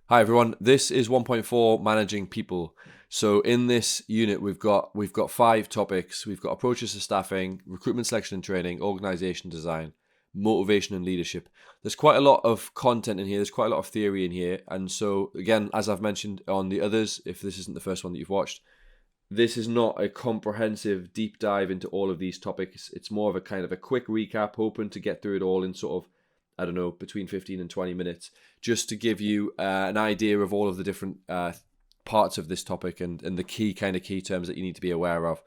Hi everyone, this is 1.4 Managing People. So in this unit we've got 5 topics. We've got approaches to staffing, recruitment selection and training, organization design, motivation and leadership. There's quite a lot of content in here, there's quite a lot of theory in here. And so again, as I've mentioned on the others, if this isn't the first one that you've watched, this is not a comprehensive deep dive into all of these topics. It's more of a kind of a quick recap, hoping to get through it all in sort of, I don't know, between 15 and 20 minutes, just to give you an idea of all of the different parts of this topic and the key terms that you need to be aware of.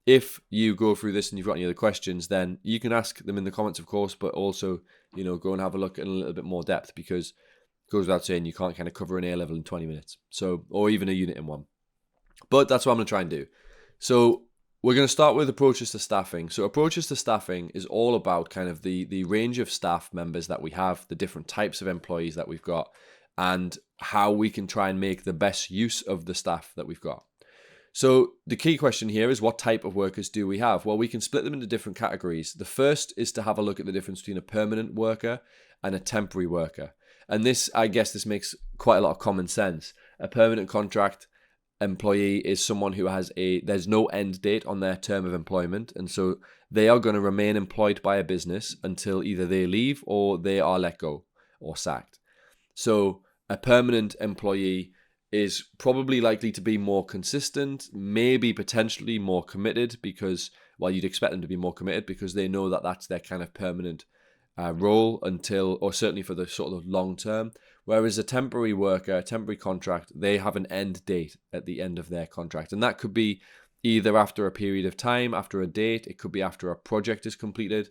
If you go through this and you've got any other questions, then you can ask them in the comments, of course, but also, go and have a look in a little bit more depth, because it goes without saying you can't kind of cover an A level in 20 minutes, so, or even a unit in one. But that's what I'm going to try and do. So we're going to start with approaches to staffing. So approaches to staffing is all about kind of the range of staff members that we have, the different types of employees that we've got, and how we can try and make the best use of the staff that we've got. So the key question here is, what type of workers do we have? Well, we can split them into different categories. The first is to have a look at the difference between a permanent worker and a temporary worker. And this, I guess, this makes quite a lot of common sense. A permanent contract employee is someone who there's no end date on their term of employment, and so they are going to remain employed by a business until either they leave or they are let go or sacked. So a permanent employee is probably likely to be more consistent, maybe potentially more committed, because, well, you'd expect them to be more committed because they know that that's their kind of permanent role until, or certainly for the sort of long term. Whereas a temporary worker, a temporary contract, they have an end date at the end of their contract. And that could be either after a period of time, after a date, it could be after a project is completed.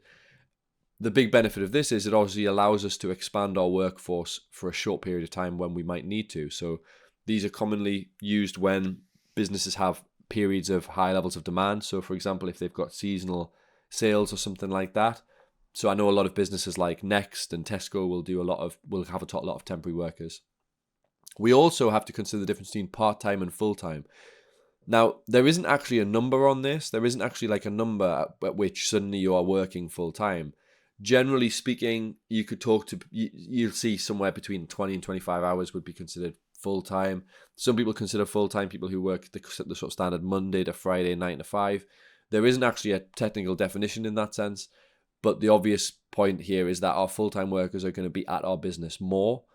The big benefit of this is it obviously allows us to expand our workforce for a short period of time when we might need to. So these are commonly used when businesses have periods of high levels of demand. So for example, if they've got seasonal sales or something like that. So I know a lot of businesses like Next and Tesco will have a lot of temporary workers. We also have to consider the difference between part-time and full-time. Now, there isn't actually a number on this. There isn't actually like a number at which suddenly you are working full-time. Generally speaking, you'll see somewhere between 20 and 25 hours would be considered full-time. Some people consider full-time people who work the sort of standard Monday to Friday, 9 to 5. There isn't actually a technical definition in that sense. But the obvious point here is that our full-time workers are going to be at our business more.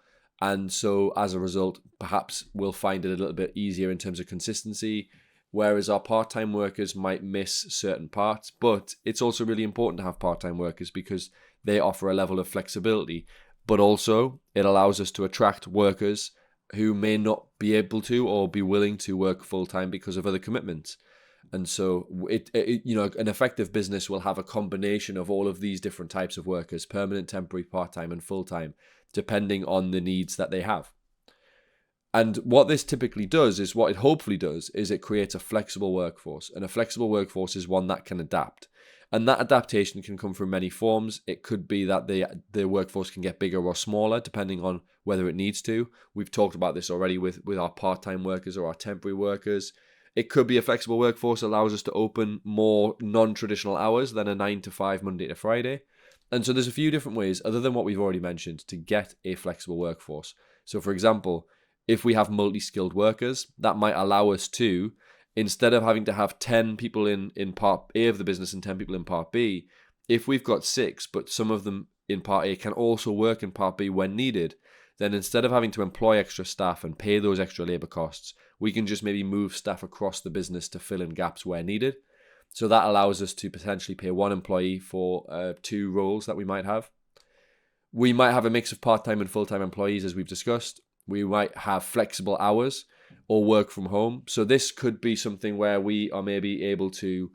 And so as a result, perhaps we'll find it a little bit easier in terms of consistency, whereas our part-time workers might miss certain parts. But it's also really important to have part-time workers because they offer a level of flexibility. But also it allows us to attract workers who may not be able to or be willing to work full-time because of other commitments. And so an effective business will have a combination of all of these different types of workers: permanent, temporary, part-time, and full-time, depending on the needs that they have. And what this typically does is, what it hopefully does, is it creates a flexible workforce. And a flexible workforce is one that can adapt. And that adaptation can come from many forms. It could be that the workforce can get bigger or smaller, depending on whether it needs to. We've talked about this already with our part-time workers or our temporary workers. It could be a flexible workforce allows us to open more non-traditional hours than a 9 to 5 Monday to Friday. And so there's a few different ways, other than what we've already mentioned, to get a flexible workforce. So for example, if we have multi-skilled workers, that might allow us to, instead of having to have 10 people in part A of the business and 10 people in part B, if we've got 6, but some of them in part A can also work in part B when needed, then instead of having to employ extra staff and pay those extra labor costs, we can just maybe move staff across the business to fill in gaps where needed. So that allows us to potentially pay one employee for 2 roles that we might have. We might have a mix of part-time and full-time employees, as we've discussed. We might have flexible hours or work from home. So this could be something where we are maybe able to,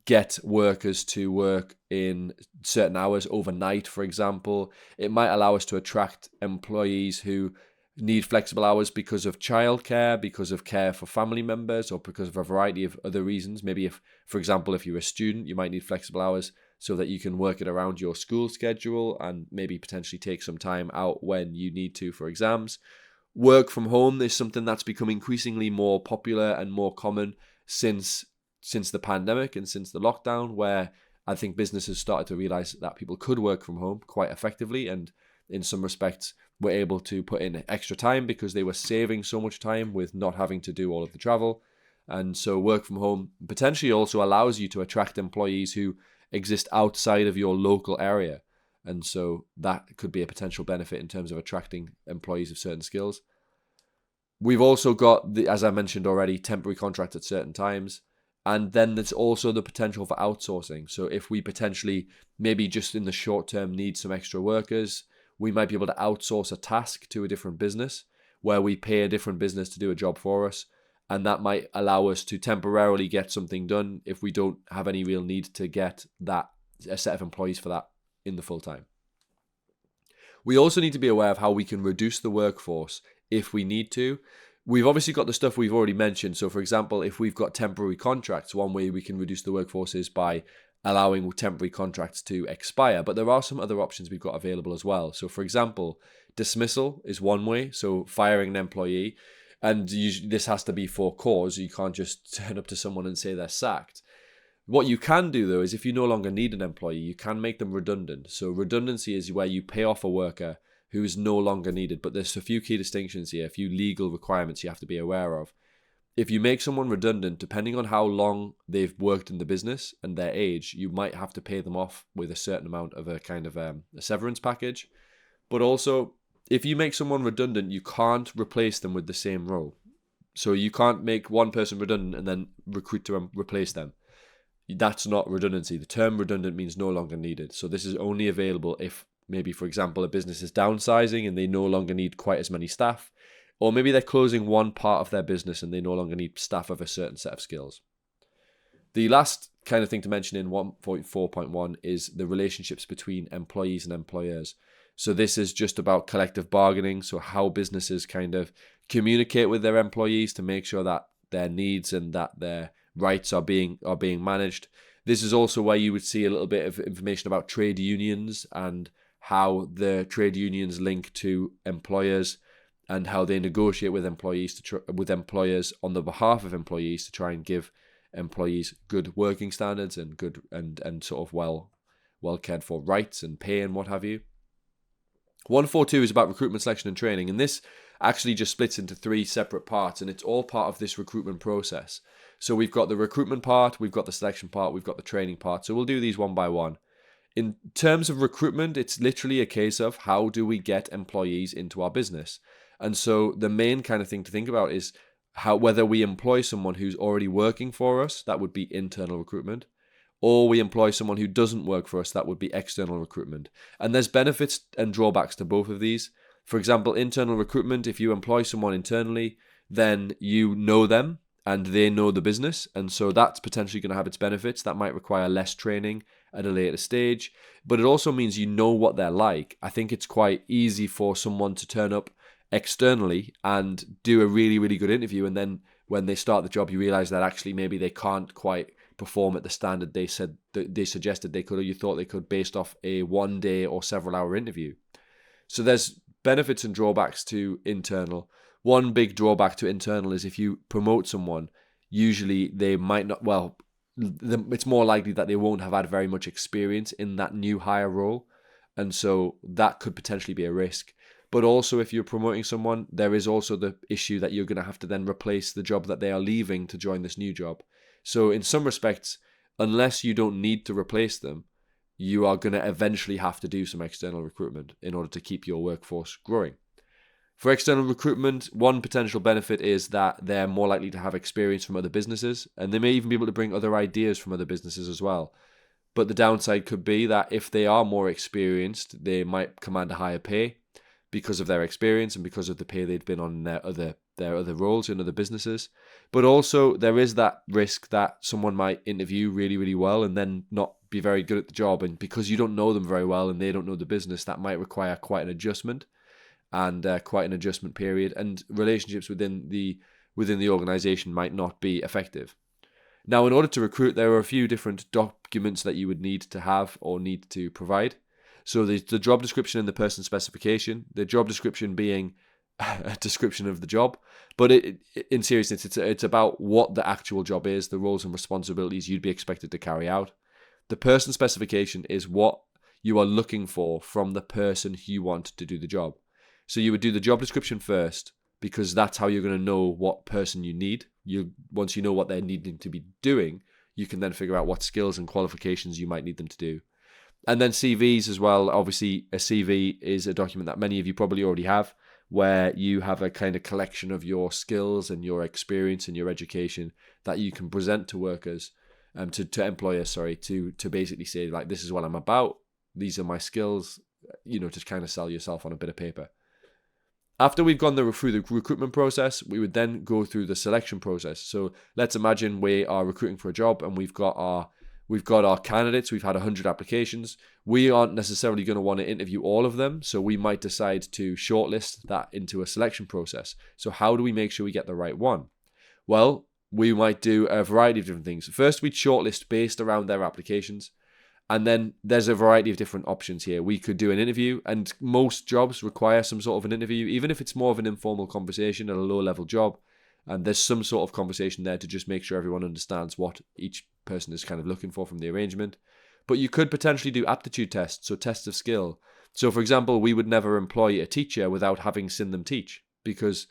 get workers to work in certain hours overnight, for example. It might allow us to attract employees who need flexible hours because of childcare, because of care for family members, or because of a variety of other reasons. Maybe if, for example, if you're a student, you might need flexible hours so that you can work it around your school schedule and maybe potentially take some time out when you need to for exams. Work from home is something that's become increasingly more popular and more common since the pandemic and since the lockdown, where I think businesses started to realize that people could work from home quite effectively, and in some respects were able to put in extra time because they were saving so much time with not having to do all of the travel. And so work from home potentially also allows you to attract employees who exist outside of your local area. And so that could be a potential benefit in terms of attracting employees of certain skills. We've also got, as I mentioned already, temporary contracts at certain times. And then there's also the potential for outsourcing. So if we potentially, maybe just in the short term, need some extra workers, we might be able to outsource a task to a different business where we pay a different business to do a job for us. And that might allow us to temporarily get something done if we don't have any real need to get a set of employees for that in the full time. We also need to be aware of how we can reduce the workforce if we need to. We've obviously got the stuff we've already mentioned. So, for example, if we've got temporary contracts, one way we can reduce the workforce is by allowing temporary contracts to expire. But there are some other options we've got available as well. So, for example, dismissal is one way. So, firing an employee. And this has to be for cause. You can't just turn up to someone and say they're sacked. What you can do, though, is if you no longer need an employee, you can make them redundant. So redundancy is where you pay off a worker who is no longer needed. But there's a few key distinctions here, a few legal requirements you have to be aware of. If you make someone redundant, depending on how long they've worked in the business and their age, you might have to pay them off with a certain amount of a kind of a severance package. But also, if you make someone redundant, you can't replace them with the same role. So you can't make one person redundant and then recruit to replace them. That's not redundancy. The term redundant means no longer needed. So this is only available if maybe, for example, a business is downsizing and they no longer need quite as many staff. Or maybe they're closing one part of their business and they no longer need staff of a certain set of skills. The last kind of thing to mention in 1.4.1 is the relationships between employees and employers. So this is just about collective bargaining. So how businesses kind of communicate with their employees to make sure that their needs and that their rights are being managed. This is also where you would see a little bit of information about trade unions and how the trade unions link to employers and how they negotiate with employees with employers on the behalf of employees to try and give employees good working standards and good and sort of well cared for rights and pay and what have you. 142 is about recruitment, selection and training, and this actually just splits into 3 separate parts, and it's all part of this recruitment process. So we've got the recruitment part, we've got the selection part, we've got the training part. So we'll do these one by one. In terms of recruitment, it's literally a case of how do we get employees into our business. And so the main kind of thing to think about is whether we employ someone who's already working for us, that would be internal recruitment, or we employ someone who doesn't work for us, that would be external recruitment. And there's benefits and drawbacks to both of these. For example, internal recruitment, if you employ someone internally, then you know them and they know the business. And so that's potentially going to have its benefits. That might require less training at a later stage, but it also means you know what they're like. I think it's quite easy for someone to turn up externally and do a really, really good interview. And then when they start the job, you realize that actually maybe they can't quite perform at the standard they said that they suggested they could, or you thought they could, based off a 1 day or several hour interview. So there's benefits and drawbacks to internal. One big drawback to internal is if you promote someone, usually they might not, it's more likely that they won't have had very much experience in that new hire role. And so that could potentially be a risk. But also if you're promoting someone, there is also the issue that you're going to have to then replace the job that they are leaving to join this new job. So in some respects, unless you don't need to replace them, you are going to eventually have to do some external recruitment in order to keep your workforce growing. For external recruitment, one potential benefit is that they're more likely to have experience from other businesses, and they may even be able to bring other ideas from other businesses as well. But the downside could be that if they are more experienced, they might command a higher pay because of their experience and because of the pay they've been on in their other roles in other businesses. But also there is that risk that someone might interview really, really well and then not be very good at the job. And because you don't know them very well and they don't know the business, that might require quite an adjustment and quite an adjustment period. And relationships within the organization might not be effective. Now, in order to recruit, there are a few different documents that you would need to have or need to provide. So the job description and the person specification, the job description being a description of the job, but in seriousness, it's about what the actual job is, the roles and responsibilities you'd be expected to carry out. The person specification is what you are looking for from the person who you want to do the job. So you would do the job description first, because that's how you're going to know what person you need. Once you know what they're needing to be doing, you can then figure out what skills and qualifications you might need them to do. And then CVs as well. Obviously, a CV is a document that many of you probably already have, where you have a kind of collection of your skills and your experience and your education that you can present to workers, to employers, to basically say, like, this is what I'm about, these are my skills, to kind of sell yourself on a bit of paper. After we've gone through the recruitment process, we would then go through the selection process. So let's imagine we are recruiting for a job and we've got our candidates. We've had 100 applications. We aren't necessarily going to want to interview all of them. So we might decide to shortlist that into a selection process. So how do we make sure we get the right one? Well, we might do a variety of different things. First, we'd shortlist based around their applications. And then there's a variety of different options here. We could do an interview, and most jobs require some sort of an interview, even if it's more of an informal conversation at a low-level job. And there's some sort of conversation there to just make sure everyone understands what each person is kind of looking for from the arrangement. But you could potentially do aptitude tests, so tests of skill. So, for example, we would never employ a teacher without having seen them teach, because,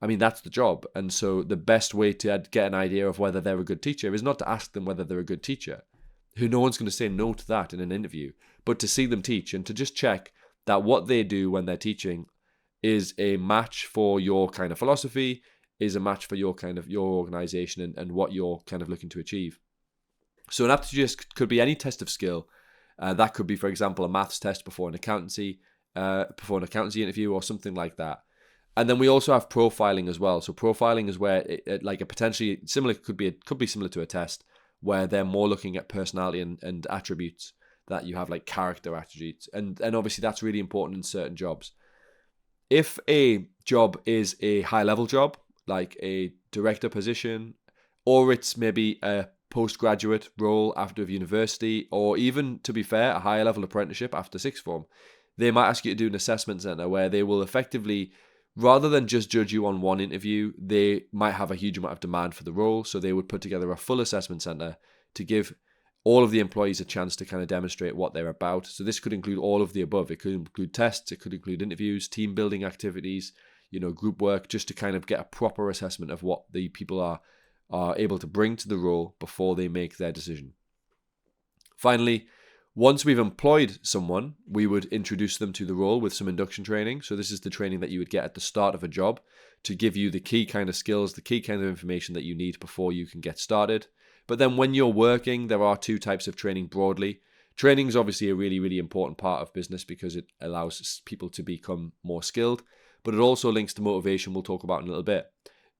that's the job. And so the best way to get an idea of whether they're a good teacher is not to ask them whether they're a good teacher. No one's going to say no to that in an interview, but to see them teach and to just check that what they do when they're teaching is a match for your kind of philosophy, is a match for your organization and what you're kind of looking to achieve. So an aptitude test could be any test of skill. That could be, for example, a maths test before an accountancy interview or something like that. And then we also have profiling as well. So profiling is where could be similar to a test, where they're more looking at personality and attributes that you have, like character attributes. And obviously that's really important in certain jobs. If a job is a high-level job, like a director position, or it's maybe a postgraduate role after university, or even, to be fair, a higher-level apprenticeship after sixth form, they might ask you to do an assessment centre where they will effectively, rather than just judge you on one interview, they might have a huge amount of demand for the role. So they would put together a full assessment center to give all of the employees a chance to kind of demonstrate what they're about. So this could include all of the above. It could include tests, it could include interviews, team building activities, group work, just to kind of get a proper assessment of what the people are able to bring to the role before they make their decision. Finally, once we've employed someone, we would introduce them to the role with some induction training. So this is the training that you would get at the start of a job to give you the key kind of skills, the key kind of information that you need before you can get started. But then when you're working, there are two types of training broadly. Training is obviously a really, really important part of business because it allows people to become more skilled, but it also links to motivation, we'll talk about in a little bit.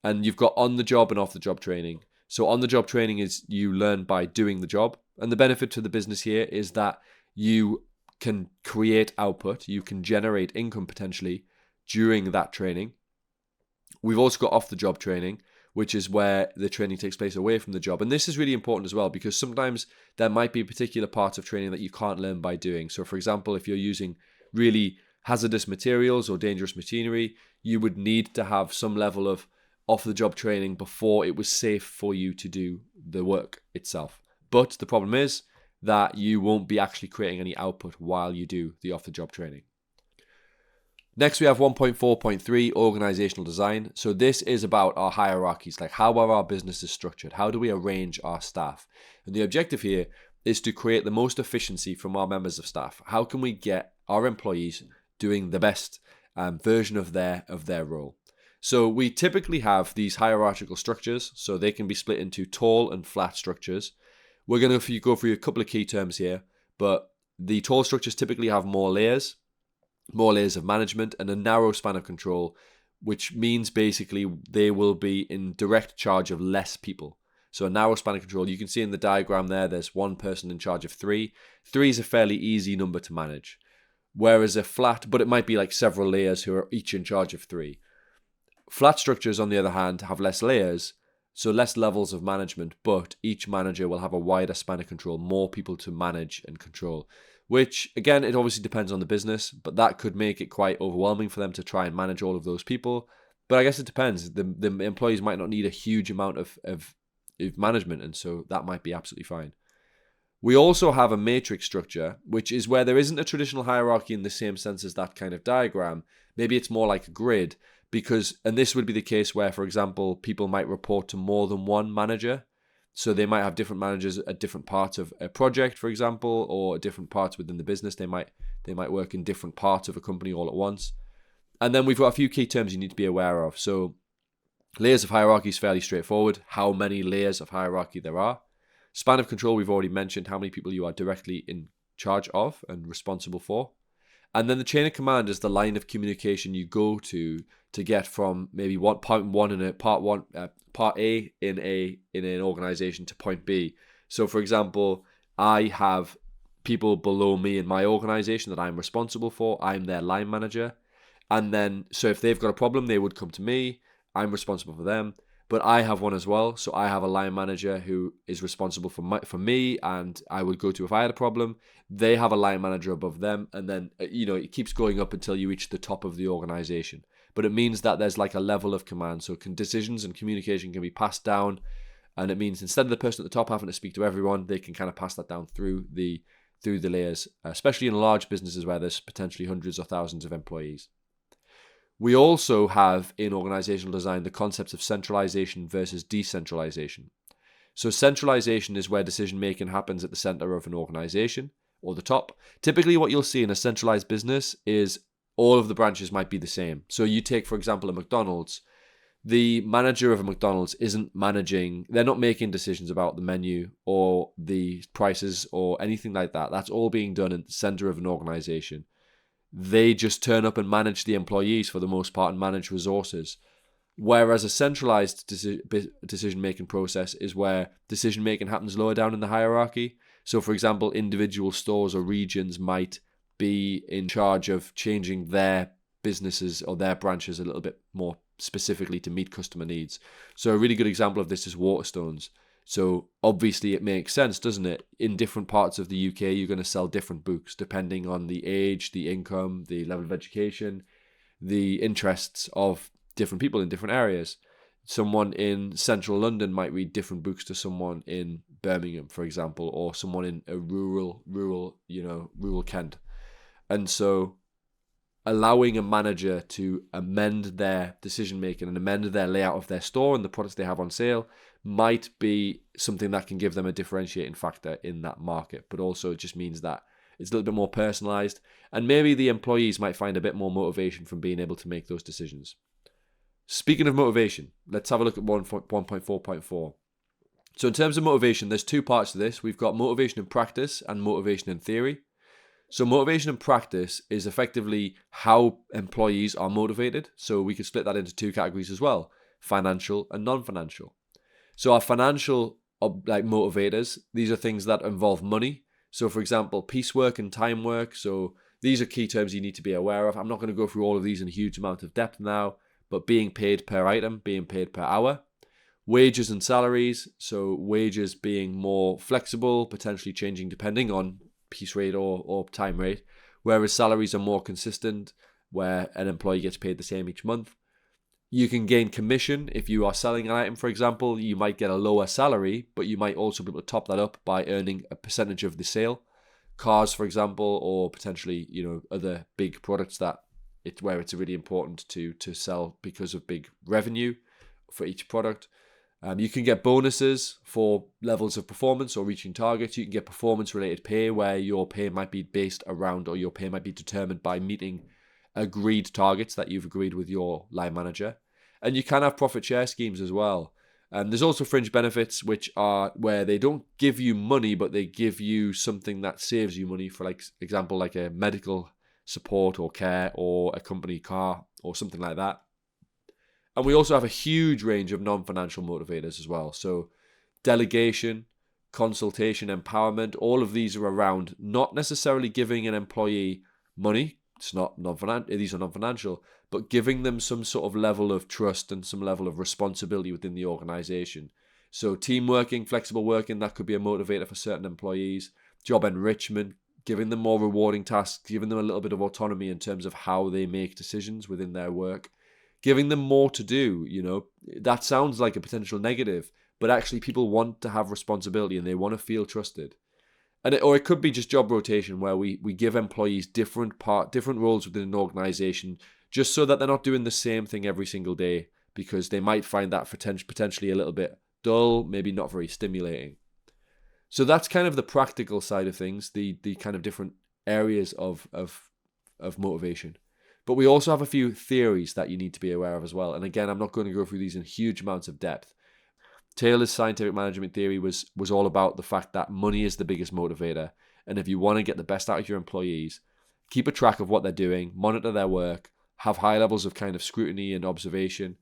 And you've got on-the-job and off-the-job training. So on-the-job training is you learn by doing the job. And the benefit to the business here is that you can create output, you can generate income potentially during that training. We've also got off-the-job training, which is where the training takes place away from the job. And this is really important as well, because sometimes there might be particular parts of training that you can't learn by doing. So for example, if you're using really hazardous materials or dangerous machinery, you would need to have some level of off-the-job training before it was safe for you to do the work itself. But the problem is that you won't be actually creating any output while you do the off-the-job training. Next, we have 1.4.3, organizational design. So this is about our hierarchies, like how are our businesses structured? How do we arrange our staff? And the objective here is to create the most efficiency from our members of staff. How can we get our employees doing the best version of their role? So we typically have these hierarchical structures, so they can be split into tall and flat structures. We're going to go through a couple of key terms here, but the tall structures typically have more layers of management, and a narrow span of control, which means basically they will be in direct charge of less people. So a narrow span of control, you can see in the diagram there's one person in charge of three. 3 is a fairly easy number to manage. Whereas a flat, but it might be like several layers who are each in charge of 3. Flat structures, on the other hand, have less layers, so less levels of management, but each manager will have a wider span of control, more people to manage and control, which, again, it obviously depends on the business, but that could make it quite overwhelming for them to try and manage all of those people. But I guess it depends. The employees might not need a huge amount of management, and so that might be absolutely fine. We also have a matrix structure, which is where there isn't a traditional hierarchy in the same sense as that kind of diagram. Maybe it's more like a grid, and this would be the case where, for example, people might report to more than one manager. So they might have different managers at different parts of a project, for example, or different parts within the business. They might work in different parts of a company all at once. And then we've got a few key terms you need to be aware of. So layers of hierarchy is fairly straightforward. How many layers of hierarchy there are. Span of control, we've already mentioned how many people you are directly in charge of and responsible for. And then the chain of command is the line of communication you go to get from maybe part A in an organization to point B. So for example, I have people below me in my organization that I'm responsible for. I'm their line manager. And then, so if they've got a problem, they would come to me. I'm responsible for them. But I have one as well. So I have a line manager who is responsible for me, and I would go to if I had a problem. They have a line manager above them, and then it keeps going up until you reach the top of the organization. But it means that there's like a level of command. So decisions and communication can be passed down, and it means instead of the person at the top having to speak to everyone, they can kind of pass that down through the layers, especially in large businesses where there's potentially hundreds or thousands of employees. We also have in organizational design the concepts of centralization versus decentralization. So centralization is where decision making happens at the center of an organization or the top. Typically what you'll see in a centralized business is all of the branches might be the same. So you take, for example, a McDonald's. The manager of a McDonald's isn't managing, they're not making decisions about the menu or the prices or anything like that. That's all being done in the center of an organization. They just turn up and manage the employees for the most part and manage resources. Whereas a centralized decision-making process is where decision-making happens lower down in the hierarchy. So, for example, individual stores or regions might be in charge of changing their businesses or their branches a little bit more specifically to meet customer needs. So a really good example of this is Waterstones. So obviously it makes sense, doesn't it? In different parts of the UK, you're going to sell different books depending on the age, the income, the level of education, the interests of different people in different areas. Someone in central London might read different books to someone in Birmingham, for example, or someone in a rural Kent. And so allowing a manager to amend their decision making and amend their layout of their store and the products they have on sale might be something that can give them a differentiating factor in that market. But also it just means that it's a little bit more personalized, and maybe the employees might find a bit more motivation from being able to make those decisions. Speaking of motivation, let's have a look at 1.4.4. So in terms of motivation, there's two parts to this. We've got motivation in practice and motivation in theory. So motivation in practice is effectively how employees are motivated. So we could split that into two categories as well, financial and non-financial. So our financial motivators, these are things that involve money. So for example, piecework and time work. So these are key terms you need to be aware of. I'm not going to go through all of these in a huge amount of depth now, but being paid per item, being paid per hour. Wages and salaries. So wages being more flexible, potentially changing depending on piece rate or time rate, whereas salaries are more consistent, where an employee gets paid the same each month. You can gain commission if you are selling an item, for example. You might get a lower salary, but you might also be able to top that up by earning a percentage of the sale. Cars, for example, or potentially other big products where it's really important to sell because of big revenue for each product. You can get bonuses for levels of performance or reaching targets. You can get performance-related pay where your pay might be based around, or your pay might be determined by meeting agreed targets that you've agreed with your line manager. And you can have profit share schemes as well. There's also fringe benefits, which are where they don't give you money, but they give you something that saves you money, for example, like a medical support or care or a company car or something like that. And we also have a huge range of non-financial motivators as well. So delegation, consultation, empowerment, all of these are around not necessarily giving an employee money. These are non-financial, but giving them some sort of level of trust and some level of responsibility within the organization. So team working, flexible working, that could be a motivator for certain employees. Job enrichment, giving them more rewarding tasks, giving them a little bit of autonomy in terms of how they make decisions within their work. Giving them more to do, that sounds like a potential negative, but actually people want to have responsibility and they want to feel trusted. or it could be just job rotation, where we give employees different roles within an organization, just so that they're not doing the same thing every single day, because they might find that potentially a little bit dull, maybe not very stimulating. So that's kind of the practical side of things, the kind of different areas of motivation. But we also have a few theories that you need to be aware of as well. And again, I'm not going to go through these in huge amounts of depth. Taylor's scientific management theory was all about the fact that money is the biggest motivator. And if you want to get the best out of your employees, keep a track of what they're doing, monitor their work, have high levels of kind of scrutiny and observation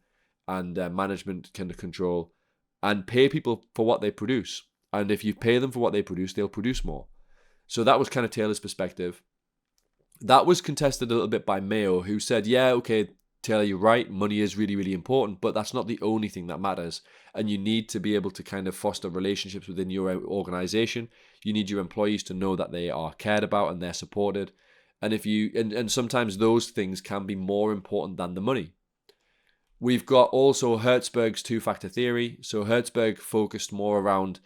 and management kind of control, and pay people for what they produce. And if you pay them for what they produce, they'll produce more. So that was kind of Taylor's perspective. That was contested a little bit by Mayo, who said, yeah, okay, Taylor, you're right, money is really, really important, but that's not the only thing that matters. And you need to be able to kind of foster relationships within your organization. You need your employees to know that they are cared about and they're supported. And and sometimes those things can be more important than the money. We've got also Hertzberg's two-factor theory. So Hertzberg focused more around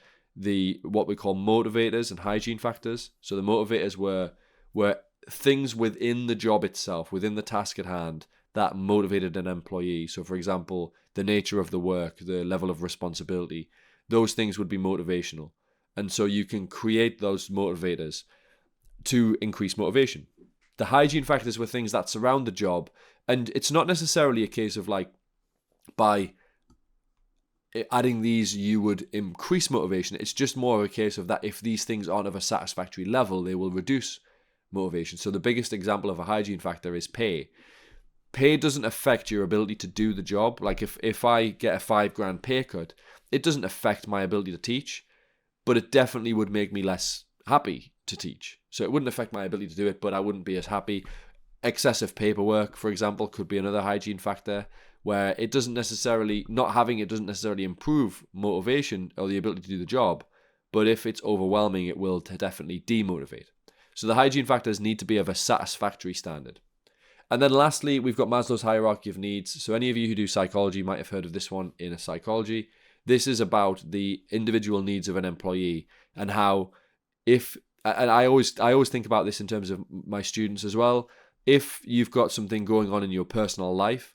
what we call motivators and hygiene factors. So the motivators were things within the job itself, within the task at hand, that motivated an employee. So for example, the nature of the work, the level of responsibility, those things would be motivational. And so you can create those motivators to increase motivation. The hygiene factors were things that surround the job. And it's not necessarily a case of like, by adding these, you would increase motivation. It's just more of a case of that if these things aren't of a satisfactory level, they will reduce motivation. So the biggest example of a hygiene factor is pay. Pay doesn't affect your ability to do the job. Like if I get a $5,000 pay cut, it doesn't affect my ability to teach, but it definitely would make me less happy to teach. So it wouldn't affect my ability to do it, but I wouldn't be as happy. Excessive paperwork, for example, could be another hygiene factor, where it doesn't necessarily, not having it doesn't necessarily improve motivation or the ability to do the job, but if it's overwhelming, it will definitely demotivate. So the hygiene factors need to be of a satisfactory standard. And then lastly, we've got Maslow's hierarchy of needs. So any of you who do psychology might have heard of this one in a psychology. This is about the individual needs of an employee and how and I always think about this in terms of my students as well. If you've got something going on in your personal life,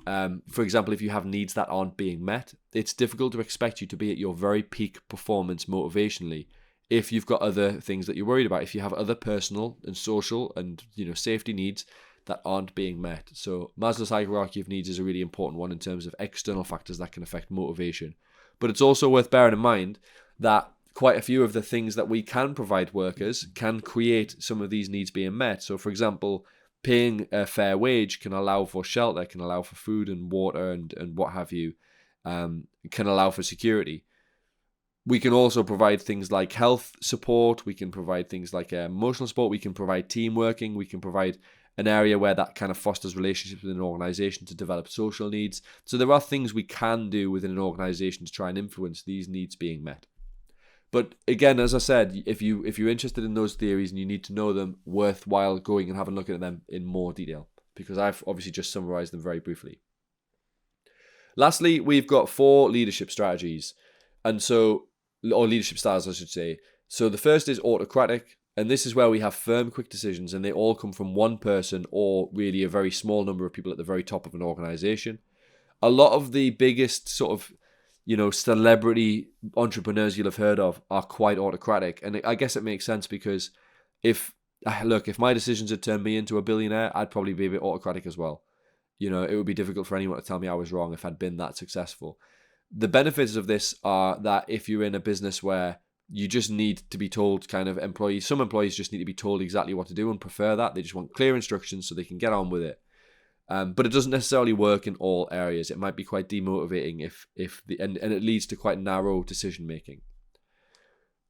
for example, if you have needs that aren't being met, it's difficult to expect you to be at your very peak performance motivationally if you've got other things that you're worried about, if you have other personal and social and safety needs that aren't being met. So Maslow's hierarchy of needs is a really important one in terms of external factors that can affect motivation. But it's also worth bearing in mind that quite a few of the things that we can provide workers can create some of these needs being met. So for example, paying a fair wage can allow for shelter, can allow for food and water and what have you, can allow for security. We can also provide things like health support. We can provide things like emotional support. We can provide team working. We can provide an area where that kind of fosters relationships within an organization to develop social needs. So there are things we can do within an organization to try and influence these needs being met. But again, as I said, if you're interested in those theories and you need to know them, worthwhile going and having a look at them in more detail, because I've obviously just summarized them very briefly. Lastly, we've got 4 leadership strategies, or leadership styles, I should say. So the first is autocratic, and this is where we have firm, quick decisions, and they all come from one person or really a very small number of people at the very top of an organization. A lot of the biggest sort of celebrity entrepreneurs you'll have heard of are quite autocratic. And I guess it makes sense because if my decisions had turned me into a billionaire, I'd probably be a bit autocratic as well. It would be difficult for anyone to tell me I was wrong if I'd been that successful. The benefits of this are that if you're in a business where you just need to be told some employees just need to be told exactly what to do and prefer that. They just want clear instructions so they can get on with it. But it doesn't necessarily work in all areas. It might be quite demotivating and it leads to quite narrow decision making.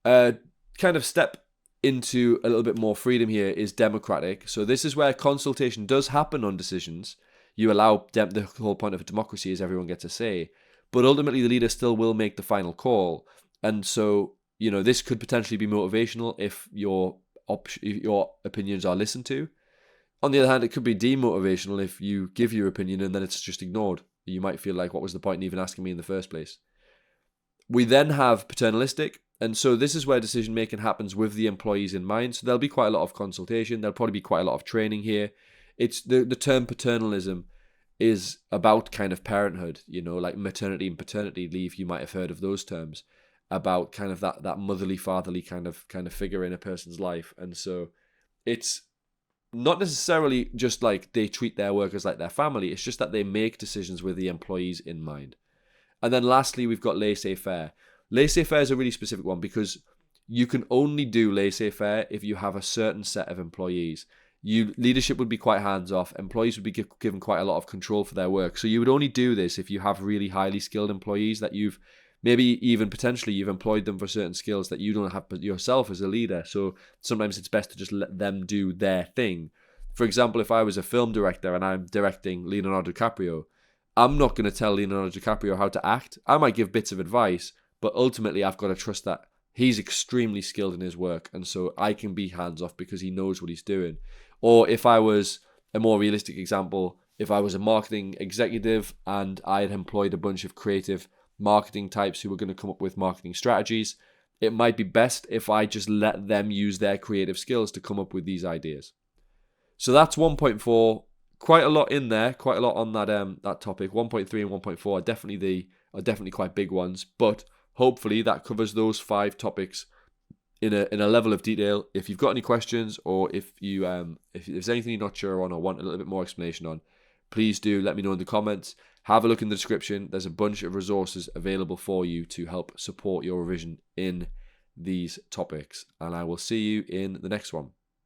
Kind of step into a little bit more freedom here is democratic. So this is where consultation does happen on decisions. You allow the whole point of a democracy is everyone gets a say, but ultimately the leader still will make the final call. And so this could potentially be motivational if your opinions are listened to. On the other hand, it could be demotivational if you give your opinion and then it's just ignored. You might feel like, what was the point in even asking me in the first place? We then have paternalistic, And so this is where decision making happens with the employees in mind. So there'll be quite a lot of consultation. There'll probably be quite a lot of training here. It's the term paternalism is about kind of parenthood, like maternity and paternity leave. You might have heard of those terms, about kind of that motherly, fatherly kind of figure in a person's life. And so it's not necessarily just like they treat their workers like their family. It's just that they make decisions with the employees in mind. And then lastly, we've got laissez-faire. Laissez-faire is a really specific one because you can only do laissez-faire if you have a certain set of employees. Leadership would be quite hands-off. Employees would be given quite a lot of control for their work. So you would only do this if you have really highly skilled employees that you've maybe even potentially you've employed them for certain skills that you don't have yourself as a leader. So sometimes it's best to just let them do their thing. For example, if I was a film director and I'm directing Leonardo DiCaprio, I'm not going to tell Leonardo DiCaprio how to act. I might give bits of advice, but ultimately I've got to trust that he's extremely skilled in his work, and so I can be hands-off because he knows what he's doing. Or if I was a more realistic example, if I was a marketing executive and I had employed a bunch of creative marketing types who were going to come up with marketing strategies, it might be best if I just let them use their creative skills to come up with these ideas. So that's 1.4. Quite a lot in there, quite a lot on that topic. 1.3 and 1.4 are definitely quite big ones, but hopefully that covers those 5 topics in a level of detail. If you've got any questions, or if there's anything you're not sure on or want a little bit more explanation on, please do let me know in the comments. Have a look in the description. There's a bunch of resources available for you to help support your revision in these topics. And I will see you in the next one.